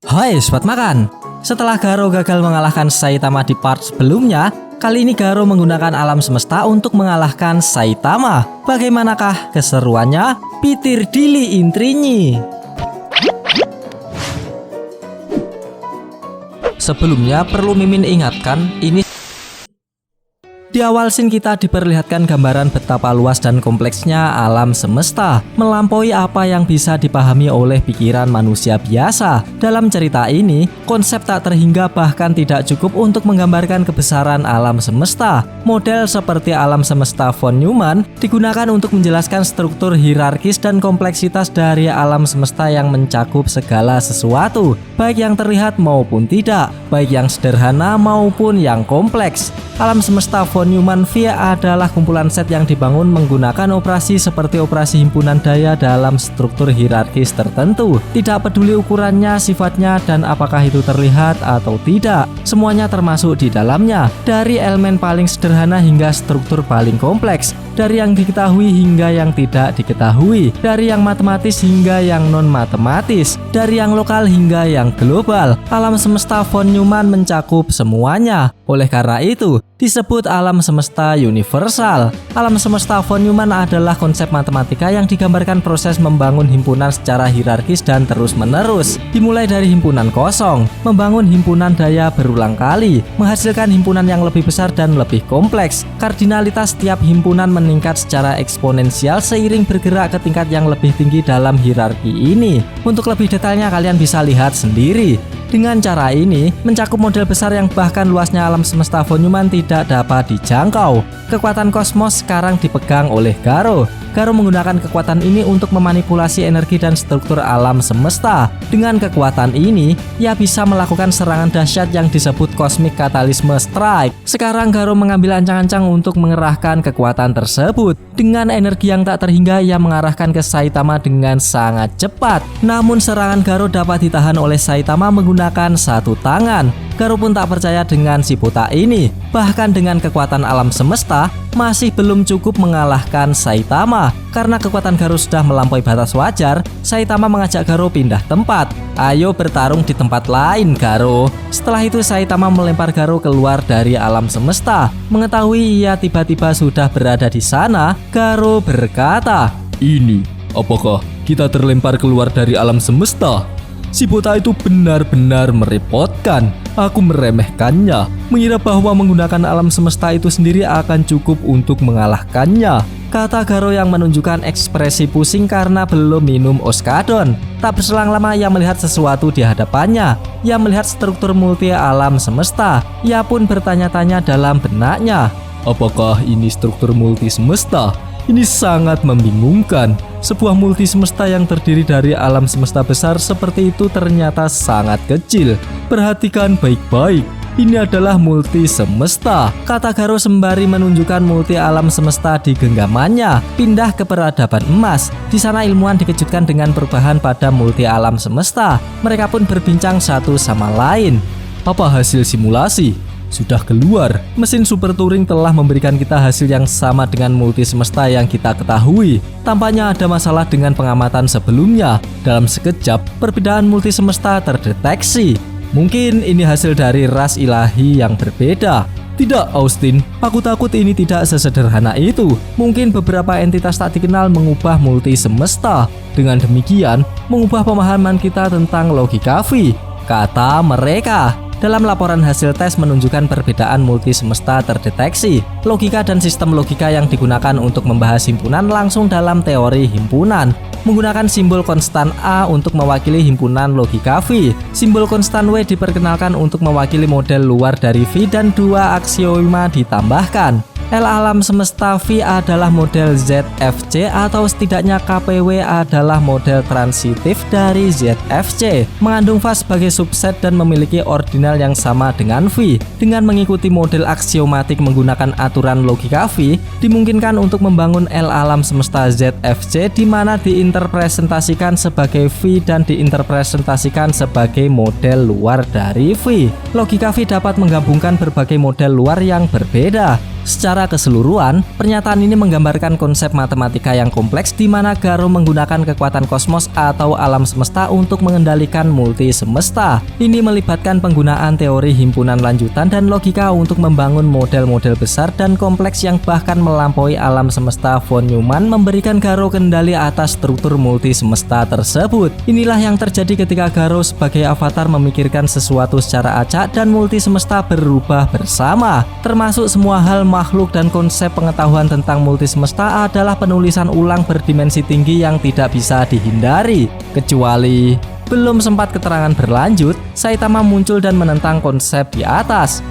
Hai Sobat Makan, setelah Garo gagal mengalahkan Saitama di part sebelumnya, kali ini Garo menggunakan alam semesta untuk mengalahkan Saitama. Bagaimanakah keseruannya? Pitir Dili Intrinyi. Sebelumnya perlu Mimin ingatkan, ini di awal scene kita diperlihatkan gambaran betapa luas dan kompleksnya alam semesta, melampaui apa yang bisa dipahami oleh pikiran manusia biasa. Dalam cerita ini, konsep tak terhingga bahkan tidak cukup untuk menggambarkan kebesaran alam semesta. Model seperti alam semesta von Neumann digunakan untuk menjelaskan struktur hierarkis dan kompleksitas dari alam semesta yang mencakup segala sesuatu, baik yang terlihat maupun tidak, baik yang sederhana maupun yang kompleks. Alam semesta von Neumann V adalah kumpulan set yang dibangun menggunakan operasi seperti operasi himpunan daya dalam struktur hierarkis tertentu. Tidak peduli ukurannya, sifatnya, dan apakah itu terlihat atau tidak, semuanya termasuk di dalamnya. Dari elemen paling sederhana hingga struktur paling kompleks, dari yang diketahui hingga yang tidak diketahui, dari yang matematis hingga yang non-matematis, dari yang lokal hingga yang global. Alam semesta von Neumann mencakup semuanya. Oleh karena itu, disebut alam semesta universal. Alam semesta von Neumann adalah konsep matematika yang digambarkan proses membangun himpunan secara hierarkis dan terus-menerus. Dimulai dari himpunan kosong, membangun himpunan daya berulang kali, menghasilkan himpunan yang lebih besar dan lebih kompleks. Kardinalitas setiap himpunan meningkat secara eksponensial seiring bergerak ke tingkat yang lebih tinggi dalam hierarki ini. Untuk lebih detailnya kalian bisa lihat sendiri. Dengan cara ini, mencakup model besar yang bahkan luasnya alam semesta von Neumann tidak dapat dijangkau. Kekuatan kosmos sekarang dipegang oleh Garo. Garo menggunakan kekuatan ini untuk memanipulasi energi dan struktur alam semesta. Dengan kekuatan ini, ia bisa melakukan serangan dahsyat yang disebut Cosmic Catalysm Strike. Sekarang Garo mengambil ancang-ancang untuk mengerahkan kekuatan tersebut. Dengan energi yang tak terhingga, ia mengarahkan ke Saitama dengan sangat cepat. Namun serangan Garo dapat ditahan oleh Saitama menggunakan satu tangan. Garo pun tak percaya dengan si buta ini. Bahkan dengan kekuatan alam semesta, masih belum cukup mengalahkan Saitama. Karena kekuatan Garo sudah melampaui batas wajar, Saitama mengajak Garo pindah tempat. Ayo bertarung di tempat lain, Garo. Setelah itu Saitama melempar Garo keluar dari alam semesta. Mengetahui ia tiba-tiba sudah berada di sana, Garo berkata, "Ini, apakah kita terlempar keluar dari alam semesta? Si bota itu benar-benar merepotkan. Aku meremehkannya, mengira bahwa menggunakan alam semesta itu sendiri akan cukup untuk mengalahkannya," kata Garo yang menunjukkan ekspresi pusing karena belum minum oskadon. Tak berselang lama ia melihat sesuatu di hadapannya. Ia melihat struktur multi alam semesta. Ia pun bertanya-tanya dalam benaknya, apakah ini struktur multi semesta? Ini sangat membingungkan. Sebuah multi semesta yang terdiri dari alam semesta besar seperti itu ternyata sangat kecil. Perhatikan baik-baik. Ini adalah multi semesta, kata Garo sembari menunjukkan multi alam semesta di genggamannya. Pindah ke peradaban emas. Di sana ilmuwan dikejutkan dengan perubahan pada multi alam semesta. Mereka pun berbincang satu sama lain. Apa hasil simulasi? Sudah keluar. Mesin Super Turing telah memberikan kita hasil yang sama dengan multi semesta yang kita ketahui. Tampaknya ada masalah dengan pengamatan sebelumnya. Dalam sekejap, perbedaan multi semesta terdeteksi. Mungkin ini hasil dari ras ilahi yang berbeda. Tidak, Austin. Aku takut ini tidak sesederhana itu. Mungkin beberapa entitas tak dikenal mengubah multi semesta. Dengan demikian, mengubah pemahaman kita tentang logika V, kata mereka. Dalam laporan hasil tes menunjukkan perbedaan multi semesta terdeteksi. Logika dan sistem logika yang digunakan untuk membahas himpunan langsung dalam teori himpunan. Menggunakan simbol konstan A untuk mewakili himpunan logika V. Simbol konstan W diperkenalkan untuk mewakili model luar dari V dan dua aksioma ditambahkan. L alam semesta V adalah model ZFC atau setidaknya KPW adalah model transitif dari ZFC. Mengandung fase sebagai subset dan memiliki ordinal yang sama dengan V. Dengan mengikuti model aksiomatik menggunakan aturan logika V, dimungkinkan untuk membangun L alam semesta ZFC di mana diinterpresentasikan sebagai V dan diinterpresentasikan sebagai model luar dari V. Logika V dapat menggabungkan berbagai model luar yang berbeda. Secara keseluruhan, pernyataan ini menggambarkan konsep matematika yang kompleks di mana Garo menggunakan kekuatan kosmos atau alam semesta untuk mengendalikan multi semesta. Ini melibatkan penggunaan teori himpunan lanjutan dan logika untuk membangun model-model besar dan kompleks yang bahkan melampaui alam semesta. Von Neumann memberikan Garo kendali atas struktur multi semesta tersebut. Inilah yang terjadi ketika Garo sebagai avatar memikirkan sesuatu secara acak dan multi semesta berubah bersama. Termasuk semua hal makhluk dan konsep pengetahuan tentang multi semesta adalah penulisan ulang berdimensi tinggi yang tidak bisa dihindari. Kecuali belum sempat keterangan berlanjut, Saitama muncul dan menentang konsep di atas.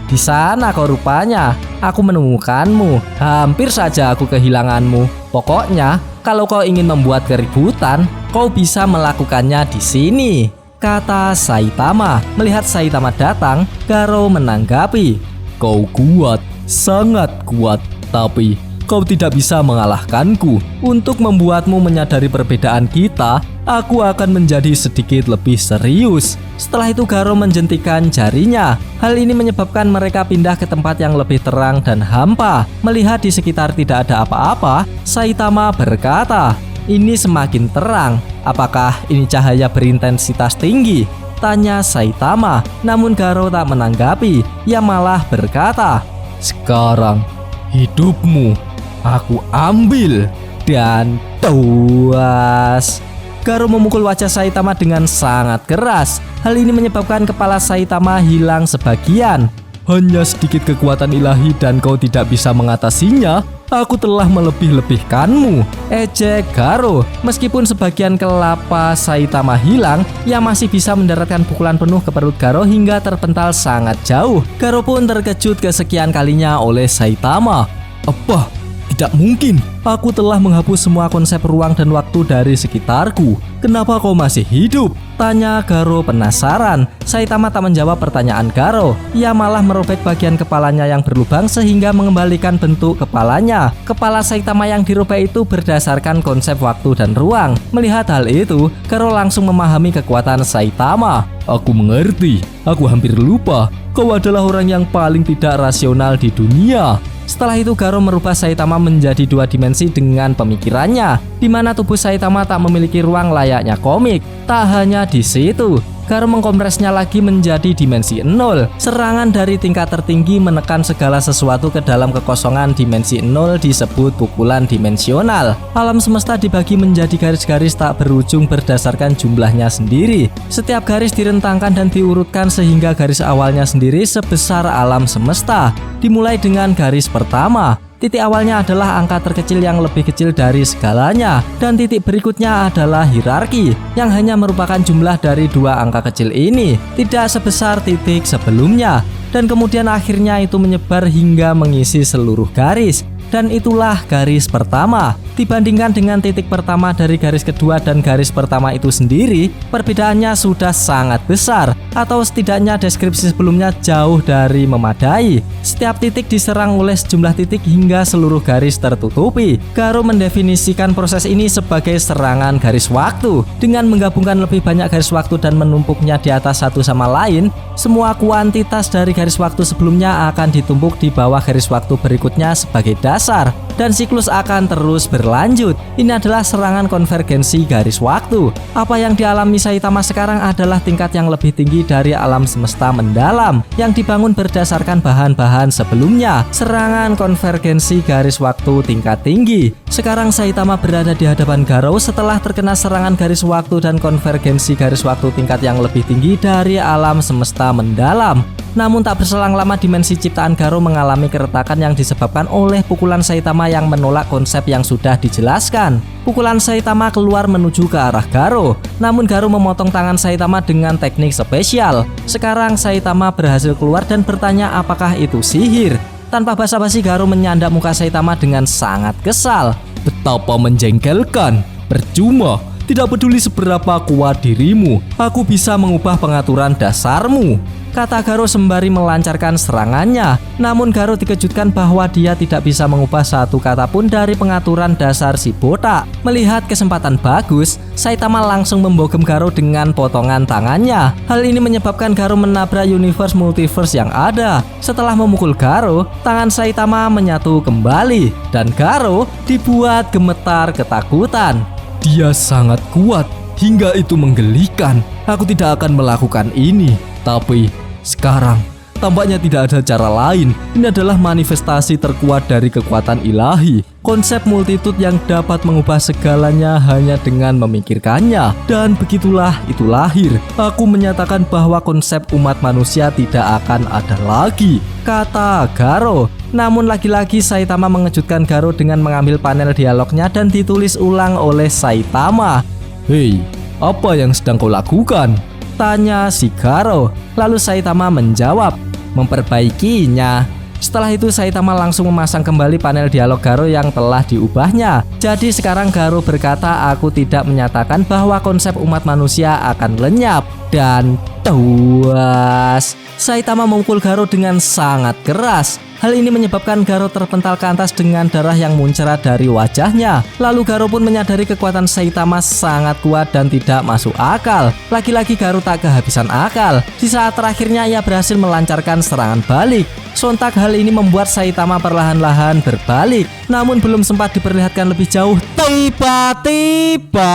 Di sana kau rupanya. Aku menemukanmu. Hampir saja aku kehilanganmu. Pokoknya, kalau kau ingin membuat keributan, kau bisa melakukannya di sini, kata Saitama. Melihat Saitama datang, Garo menanggapi, Kau kuat, sangat kuat, tapi kau tidak bisa mengalahkanku. Untuk membuatmu menyadari perbedaan kita, aku akan menjadi sedikit lebih serius. Setelah itu Garo menjentikan jarinya. Hal ini menyebabkan mereka pindah ke tempat yang lebih terang dan hampa. Melihat di sekitar tidak ada apa-apa, Saitama berkata, "Ini semakin terang. Apakah ini cahaya berintensitas tinggi?" tanya Saitama. Namun Garo tak menanggapi. Ia malah berkata, "Sekarang hidupmu aku ambil." Dan tuas. Garo memukul wajah Saitama dengan sangat keras. Hal ini menyebabkan kepala Saitama hilang sebagian. Hanya sedikit kekuatan ilahi dan kau tidak bisa mengatasinya. Aku telah melebih-lebihkanmu, ejek Garo. Meskipun sebagian kelapa Saitama hilang, ia masih bisa mendaratkan pukulan penuh ke perut Garo hingga terpental sangat jauh. Garo pun terkejut kesekian kalinya oleh Saitama. Apa? Tidak mungkin. Aku telah menghapus semua konsep ruang dan waktu dari sekitarku. Kenapa kau masih hidup? Tanya Garo penasaran. Saitama tak menjawab pertanyaan Garo. Ia malah merobek bagian kepalanya yang berlubang sehingga mengembalikan bentuk kepalanya. Kepala Saitama yang dirobek itu berdasarkan konsep waktu dan ruang. Melihat hal itu, Garo langsung memahami kekuatan Saitama. Aku mengerti. Aku hampir lupa. Kau adalah orang yang paling tidak rasional di dunia. Setelah itu Garo merubah Saitama menjadi 2 dimensi dengan pemikirannya, di mana tubuh Saitama tak memiliki ruang layaknya komik. Tak hanya di situ, Garo mengkompresnya lagi menjadi dimensi 0. Serangan dari tingkat tertinggi menekan segala sesuatu ke dalam kekosongan dimensi 0 disebut pukulan dimensional. Alam semesta dibagi menjadi garis-garis tak berujung berdasarkan jumlahnya sendiri. Setiap garis direntangkan dan diurutkan sehingga garis awalnya sendiri sebesar alam semesta. Dimulai dengan garis pertama. Titik awalnya adalah angka terkecil yang lebih kecil dari segalanya, dan titik berikutnya adalah hierarki yang hanya merupakan jumlah dari 2 angka kecil ini, tidak sebesar titik sebelumnya, dan kemudian akhirnya itu menyebar hingga mengisi seluruh garis. Dan itulah garis pertama. Dibandingkan dengan titik pertama dari garis kedua dan garis pertama itu sendiri, perbedaannya sudah sangat besar, atau setidaknya deskripsi sebelumnya jauh dari memadai. Setiap titik diserang oleh sejumlah titik hingga seluruh garis tertutupi. Garo mendefinisikan proses ini sebagai serangan garis waktu. Dengan menggabungkan lebih banyak garis waktu dan menumpuknya di atas satu sama lain, semua kuantitas dari garis waktu sebelumnya akan ditumpuk di bawah garis waktu berikutnya sebagai dasar, dan siklus akan terus berlanjut. Ini adalah serangan konvergensi garis waktu. Apa yang dialami Saitama sekarang adalah tingkat yang lebih tinggi dari alam semesta mendalam yang dibangun berdasarkan bahan-bahan sebelumnya. Serangan konvergensi garis waktu tingkat tinggi. Sekarang Saitama berada di hadapan Garo setelah terkena serangan garis waktu dan konvergensi garis waktu tingkat yang lebih tinggi dari alam semesta mendalam. Namun tak berselang lama dimensi ciptaan Garo mengalami keretakan yang disebabkan oleh pukulan Saitama yang menolak konsep yang sudah dijelaskan. Pukulan Saitama keluar menuju ke arah Garo, namun Garo memotong tangan Saitama dengan teknik spesial. Sekarang Saitama berhasil keluar dan bertanya apakah itu sihir. Tanpa basa-basi Garo menyandak muka Saitama dengan sangat kesal. Betapa menjengkelkan. Percuma. Tidak peduli seberapa kuat dirimu, aku bisa mengubah pengaturan dasarmu, kata Garo sembari melancarkan serangannya. Namun Garo dikejutkan bahwa dia tidak bisa mengubah satu kata pun dari pengaturan dasar si botak. Melihat kesempatan bagus, Saitama langsung membogem Garo dengan potongan tangannya. Hal ini menyebabkan Garo menabrak universe multiverse yang ada. Setelah memukul Garo, tangan Saitama menyatu kembali dan Garo dibuat gemetar ketakutan. Dia sangat kuat, hingga itu menggelikan. Aku tidak akan melakukan ini. Tapi sekarang tampaknya tidak ada cara lain. Ini adalah manifestasi terkuat dari kekuatan ilahi. Konsep multitude yang dapat mengubah segalanya hanya dengan memikirkannya. Dan begitulah itu lahir. Aku menyatakan bahwa konsep umat manusia tidak akan ada lagi, kata Garo. Namun lagi-lagi Saitama mengejutkan Garo dengan mengambil panel dialognya dan ditulis ulang oleh Saitama. Hei, apa yang sedang kau lakukan? Tanya si Garo. Lalu Saitama menjawab, memperbaikinya. Setelah itu Saitama langsung memasang kembali panel dialog Garo yang telah diubahnya. Jadi sekarang Garo berkata, aku tidak menyatakan bahwa konsep umat manusia akan lenyap. Dan tuas, Saitama memukul Garo dengan sangat keras. Hal ini menyebabkan Garo terpental ke atas dengan darah yang muncrat dari wajahnya. Lalu Garo pun menyadari kekuatan Saitama sangat kuat dan tidak masuk akal. Lagi-lagi Garo tak kehabisan akal. Di saat terakhirnya ia berhasil melancarkan serangan balik. Sontak hal ini membuat Saitama perlahan-lahan berbalik. Namun belum sempat diperlihatkan lebih jauh, tiba-tiba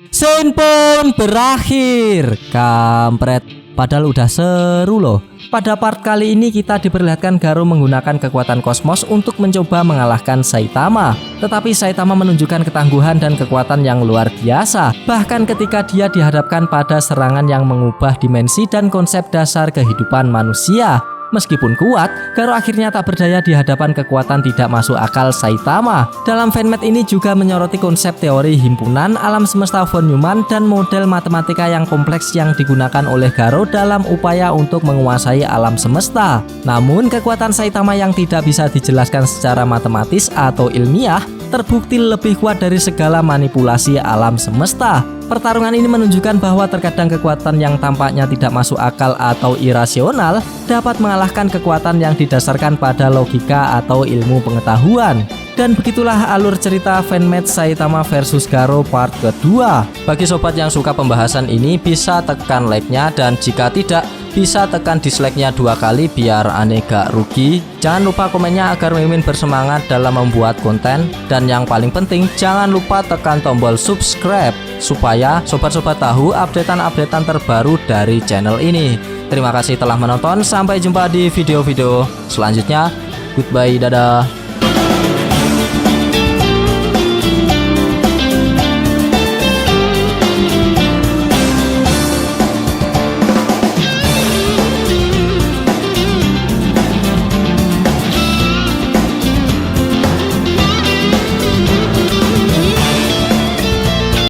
scene pun berakhir. Kampret, padahal udah seru loh. Pada part kali ini kita diperlihatkan Garo menggunakan kekuatan kosmos untuk mencoba mengalahkan Saitama. Tetapi Saitama menunjukkan ketangguhan dan kekuatan yang luar biasa. Bahkan ketika dia dihadapkan pada serangan yang mengubah dimensi dan konsep dasar kehidupan manusia. Meskipun kuat, Garo akhirnya tak berdaya di hadapan kekuatan tidak masuk akal Saitama. Dalam fanmade ini juga menyoroti konsep teori himpunan, alam semesta von Neumann, dan model matematika yang kompleks yang digunakan oleh Garo dalam upaya untuk menguasai alam semesta. Namun kekuatan Saitama yang tidak bisa dijelaskan secara matematis atau ilmiah terbukti lebih kuat dari segala manipulasi alam semesta. Pertarungan ini menunjukkan bahwa terkadang kekuatan yang tampaknya tidak masuk akal atau irasional dapat mengalahkan kekuatan yang didasarkan pada logika atau ilmu pengetahuan. Dan begitulah alur cerita fanmade Saitama versus Garo part kedua. Bagi sobat yang suka pembahasan ini bisa tekan like-nya, dan jika tidak bisa tekan dislike-nya 2 kali biar aneh gak rugi. Jangan lupa komennya agar Mimin bersemangat dalam membuat konten. Dan yang paling penting, jangan lupa tekan tombol subscribe supaya sobat-sobat tahu updatean-updatean terbaru dari channel ini. Terima kasih telah menonton, sampai jumpa di video-video selanjutnya. Goodbye, dadah.